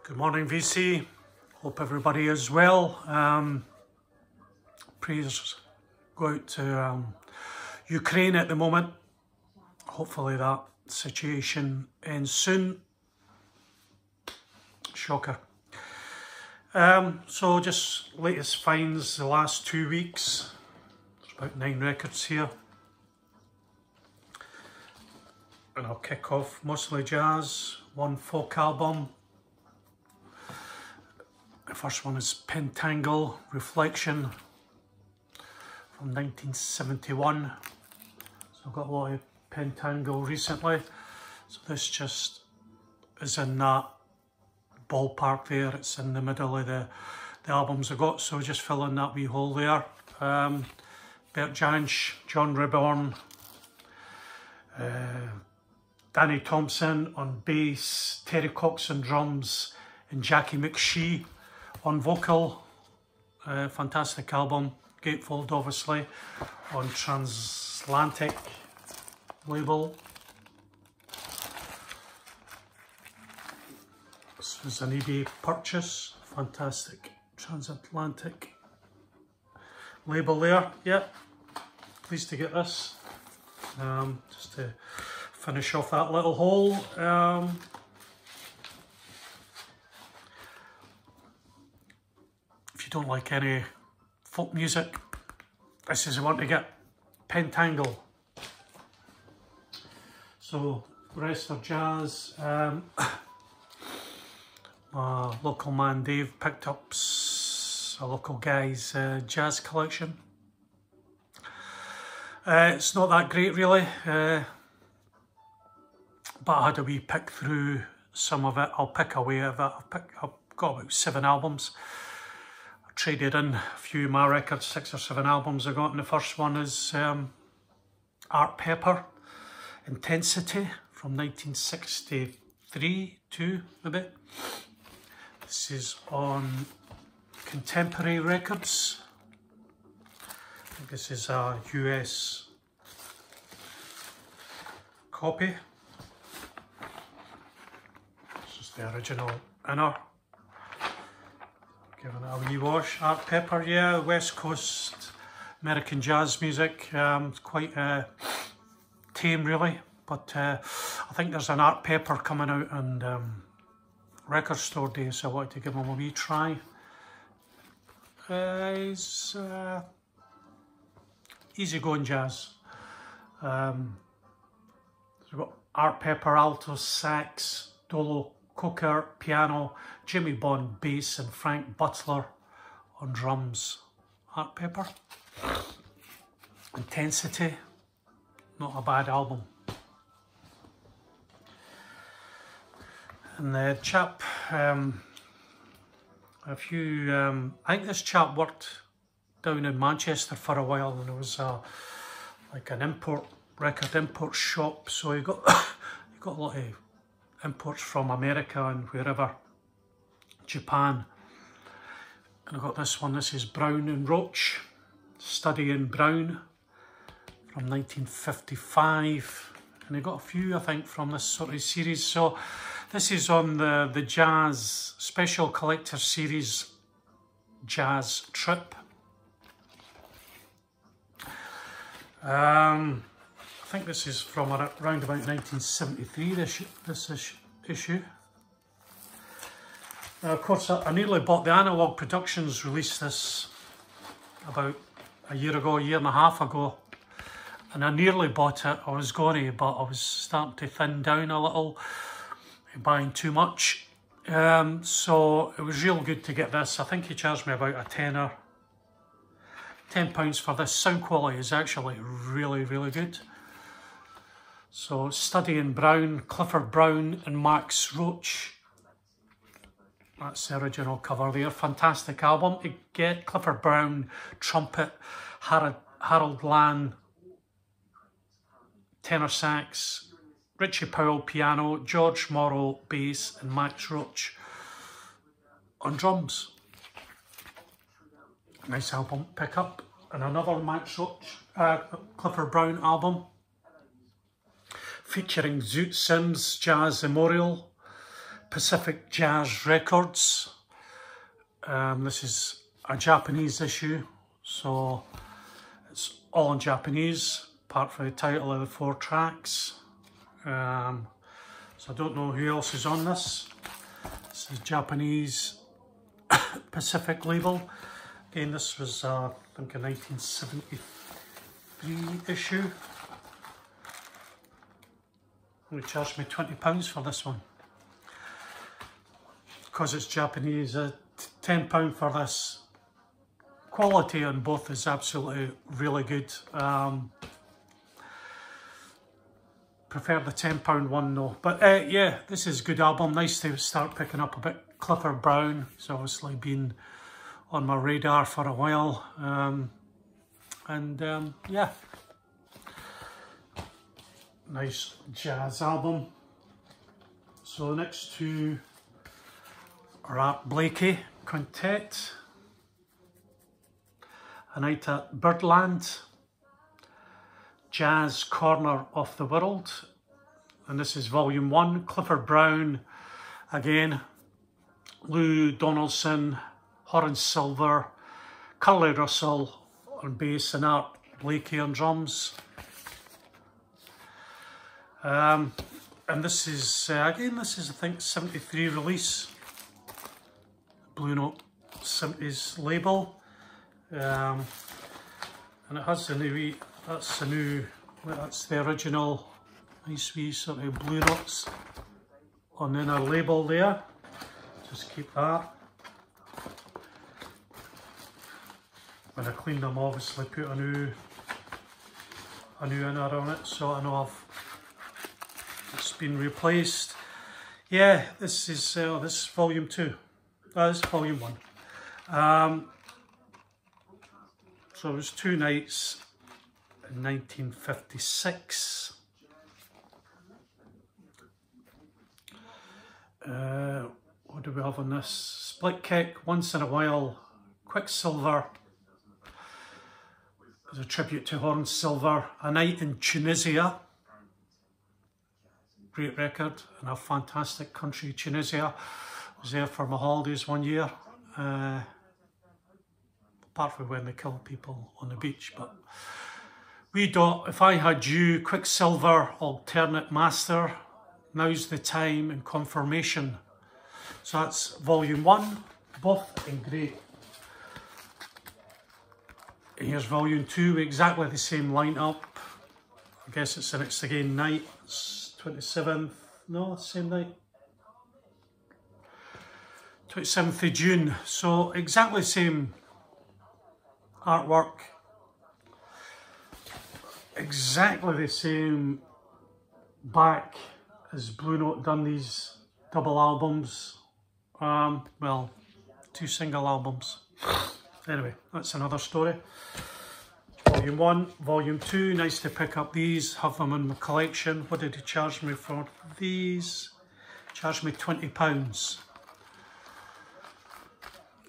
Good morning, VC. Hope everybody is well. Prayers go out to Ukraine at the moment. Hopefully that situation ends soon. Shocker. So just latest finds the last 2 weeks. There's about 9 records here. And I'll kick off mostly jazz, 1 folk album. The first one is Pentangle, Reflection from 1971. So I've got a lot of Pentangle recently. So this just is in that ballpark there. It's in the middle of the albums I got. So just fill in that wee hole there. Bert Jansch, John Reborn, Danny Thompson on bass, Terry Cox on drums, and Jackie McShee on vocal. Fantastic album. Gatefold obviously on Transatlantic label. This is an eBay purchase. Fantastic Transatlantic label there. Yeah, pleased to get this. Just to finish off that little hole. If you don't like any folk music, this is the one to get. Pentangle. So the rest are jazz. My local man Dave picked up a local guy's jazz collection. It's not that great really, but I had a wee pick through some of it. I'll pick away at that. I've got about 7 albums. I traded in a few of my records, 6 or 7 albums I got, and the first one is Art Pepper, Intensity from 1963, 2 maybe. This is on Contemporary Records. I think this is a US copy. This is the original inner. Giving it a wee wash. Art Pepper, yeah, West Coast American jazz music. It's quite tame really, but I think there's an Art Pepper coming out on Record Store Day, so I wanted to give him a wee try. It's easygoing jazz. So we've got Art Pepper, alto sax, Dolo Coker, piano, Jimmy Bond bass, and Frank Butler on drums. Art Pepper. Intensity, not a bad album. And the chap, I think this chap worked down in Manchester for a while, and it was like an record import shop, so he got he got a lot of imports from America and wherever, Japan. And I got this one. This is Brown and Roach, Study in Brown from 1955, and I got a few I think from this sort of series. So this is on the Jazz Special Collector Series Jazz Trip. I think this is from around about 1973, this issue. Now, of course, I nearly bought the Analog Productions, released this about a year and a half ago, and I nearly bought it. I was going to, but I was starting to thin down a little, buying too much. So it was real good to get this. I think he charged me about a tenner. £10 for this. Sound quality is actually really, really good. So Study in Brown, Clifford Brown and Max Roach. That's the original cover there. Fantastic album. You get Clifford Brown, trumpet, Harold Lan, tenor sax, Richie Powell, piano, George Morrow, bass, and Max Roach on drums. Nice album pick up. And another Max Roach, Clifford Brown album, featuring Zoot Sims, Jazz Memorial, Pacific Jazz Records. This is a Japanese issue, so it's all in Japanese, apart from the title of the 4 tracks. So I don't know who else is on this. This is Japanese Pacific label. Again, this was I think a 1973 issue. They charged me £20 for this one. Because it's Japanese, £10 for this. Quality on both is absolutely really good. Prefer the £10 one though. But yeah, this is a good album. Nice to start picking up a bit. Clifford Brown, it's obviously been on my radar for a while. Yeah, nice jazz album. So the next two are Art Blakey Quintet, A Night at Birdland, Jazz Corner of the World, and this is volume 1. Clifford Brown again, Lou Donaldson, Horace Silver, Curly Russell on bass, and Art Blakey on drums. And this is again, this is I think 73 release, Blue Note 70s label, and it has the new, that's the original nice wee sort of Blue Notes on the inner label there. Just keep that. When I cleaned them, obviously put a new inner on it, so I know it's been replaced. Yeah, this is volume 2. That is volume 1. So it was 2 nights in 1956. What do we have on this? Split Kick, Once in a While, Quicksilver. As a tribute to Horace Silver, A Night in Tunisia. Great record, and a fantastic country, Tunisia. I was there for my holidays one year, apart from when they kill people on the beach. But we don't, If I Had You, Quicksilver, Alternate Master, Now's the Time, and Confirmation. So that's volume 1, both in great. Here's volume 2, exactly the same lineup. I guess it's the next again night, it's 27th, no, same night. 27th of June, so exactly the same artwork. Exactly the same back as Blue Note done these double albums. Well, 2 single albums. Anyway, that's another story. Volume 1, Volume 2, nice to pick up these, have them in my collection. What did he charge me for these? Charged me £20.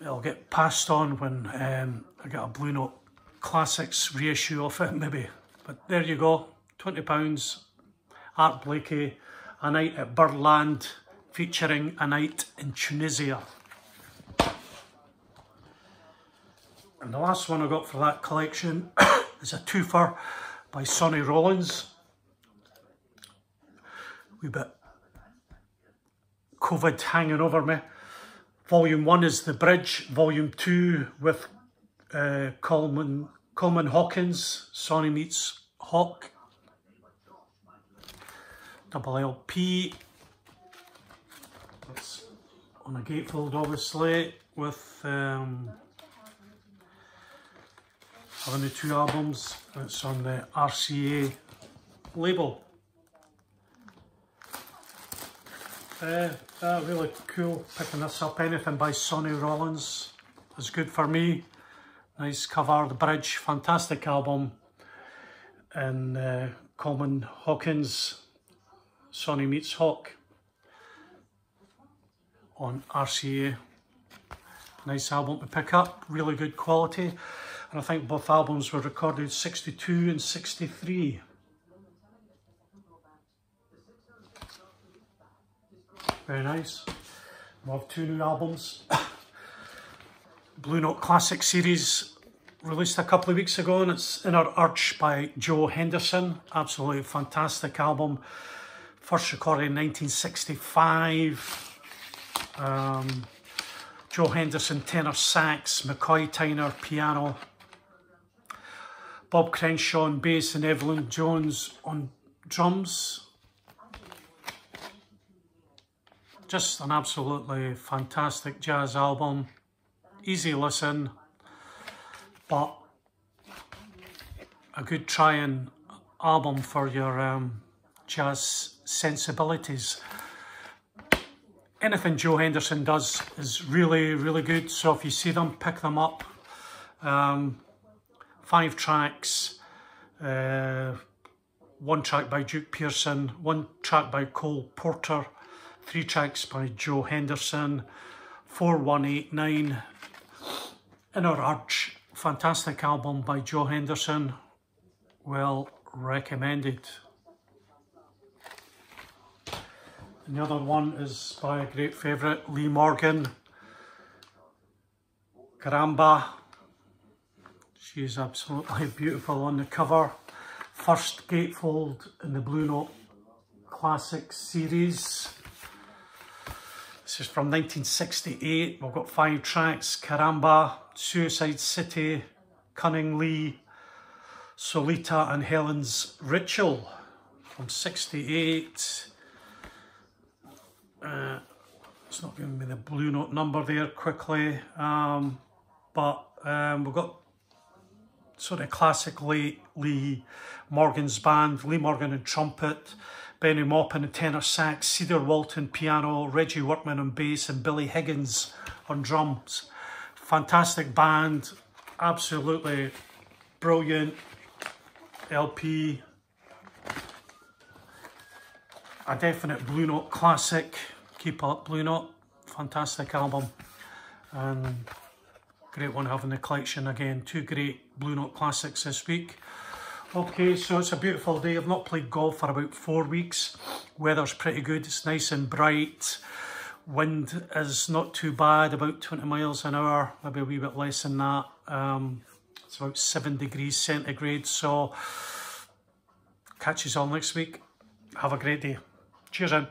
It'll get passed on when I get a Blue Note Classics reissue of it maybe. But there you go, £20. Art Blakey, A Night at Birdland, featuring A Night in Tunisia. And the last one I got for that collection is a twofer by Sonny Rollins. Wee bit COVID hanging over me. Volume 1 is The Bridge. Volume 2 with Coleman Hawkins, Sonny meets Hawk. Double LP. That's on a gatefold obviously, with having the 2 albums. It's on the RCA label. Really cool picking this up. Anything by Sonny Rollins is good for me. Nice cover, The Bridge, fantastic album. And Coleman Hawkins, Sonny meets Hawk on RCA. Nice album to pick up, really good quality. And I think both albums were recorded 62 and 63. Very nice. We have 2 new albums. Blue Note Classic series released a couple of weeks ago, and it's Inner Urge by Joe Henderson. Absolutely fantastic album. First recorded in 1965. Joe Henderson tenor sax, McCoy Tyner piano, Bob Crenshaw on bass, and Evelyn Jones on drums. Just an absolutely fantastic jazz album. Easy listen, but a good trying album for your jazz sensibilities. Anything Joe Henderson does is really, really good, so if you see them, pick them up. 5 tracks, 1 track by Duke Pearson, 1 track by Cole Porter, 3 tracks by Joe Henderson, 4189, Inner Urge, fantastic album by Joe Henderson, well recommended. And the other one is by a great favourite, Lee Morgan, Caramba. She's absolutely beautiful on the cover. First gatefold in the Blue Note Classic series. This is from 1968. We've got 5 tracks: Caramba, Suicide City, Cunning Lee, Solita, and Helen's Ritual from 68. It's not giving me the Blue Note number there quickly, but we've got sort of classic Lee Morgan's band, Lee Morgan on trumpet, Benny Maupin on tenor sax, Cedar Walton piano, Reggie Workman on bass, and Billy Higgins on drums. Fantastic band, absolutely brilliant LP. A definite Blue Note classic. Keep up, Blue Note. Fantastic album. And great one having the collection again. 2 great Blue Note classics this week. Okay, so it's a beautiful day. I've not played golf for about 4 weeks. Weather's pretty good. It's nice and bright. Wind is not too bad, about 20 miles an hour, maybe a wee bit less than that. It's about 7 degrees centigrade. So catch you all next week. Have a great day. Cheers, then.